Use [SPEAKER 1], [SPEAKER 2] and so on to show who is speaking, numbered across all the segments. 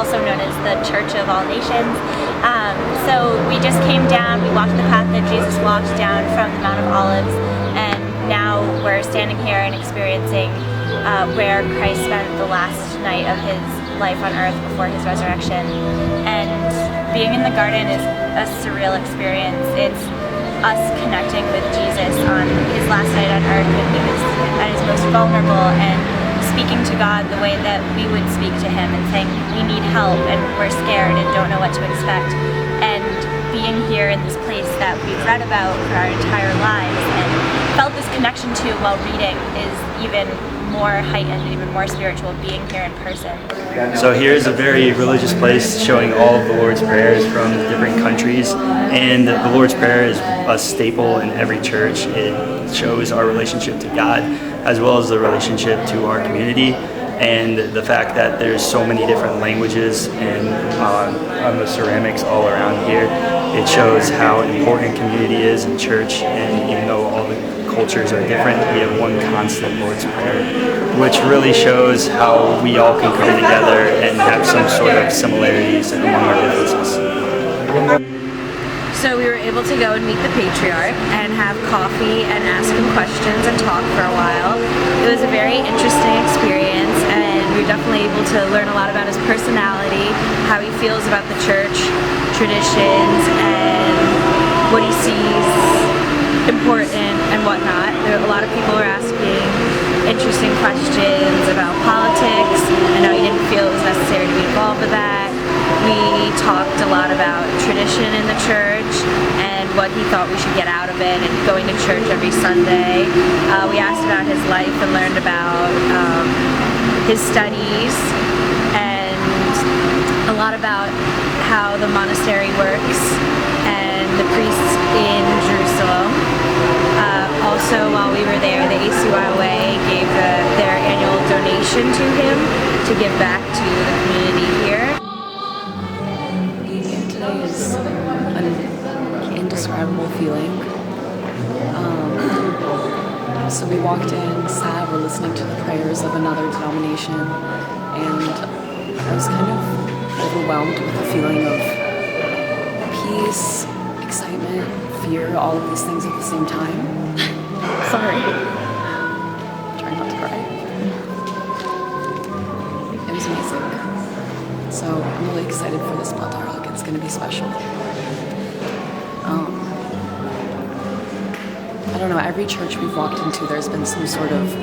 [SPEAKER 1] also known as the Church of All Nations. So we just came down, we walked the path that Jesus walked down from the Mount of Olives, and now we're standing here and experiencing where Christ spent the last night of his life on earth before his resurrection. And being in the garden is a surreal experience. It's us connecting with Jesus on his last night on earth when he was at his most vulnerable, and speaking to God the way that we would speak to him and saying we need help and we're scared and don't know what to expect. And being here in this place that we've read about for our entire lives and felt this connection to while reading is even more heightened, even more spiritual being here in person.
[SPEAKER 2] So here is a very religious place showing all of the Lord's prayers from different countries, and the Lord's Prayer is a staple in every church. It shows our relationship to God as well as the relationship to our community, and the fact that there's so many different languages and on the ceramics all around here, it shows how important community is in church. And even though all the cultures are different, we have one constant Lord's Prayer, which really shows how we all can come together and have some sort of similarities among our differences.
[SPEAKER 3] So we were able to go and meet the patriarch and have coffee and ask him questions and talk for a while. It was a very interesting experience, and we were definitely able to learn a lot about his personality, how he feels about the church, traditions, and what he sees important and whatnot. A lot of people were asking interesting questions about politics. I know he didn't feel it was necessary to be involved with that. We talked a lot about tradition in the church and what he thought we should get out of it and going to church every Sunday. We asked about his life and learned about his studies and a lot about how the monastery works and the priests in Jerusalem. Also, while we were there, the ACYOA gave their annual donation to him to give back to the community here.
[SPEAKER 4] Today is an indescribable feeling. So we walked in, sat, we're listening to the prayers of another denomination, and I was kind of overwhelmed with the feeling of peace, excitement, fear, all of these things at the same time. Sorry. Trying not to cry. It was amazing. So I'm really excited for this Bloodtarok. It's going to be special. I don't know, every church we've walked into, there's been some sort of,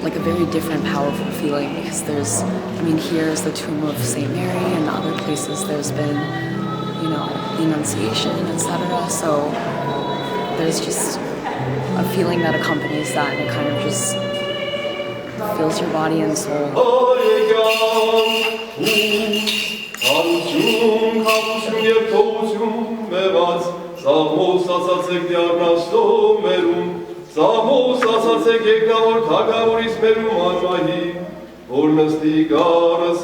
[SPEAKER 4] like a very different, powerful feeling, because there's, I mean, here is the tomb of St. Mary, and other places there's been, you know, the Annunciation, etc. So there's just a feeling that accompanies that, and it kind of just fills your body and soul.
[SPEAKER 5] Ornasti garas,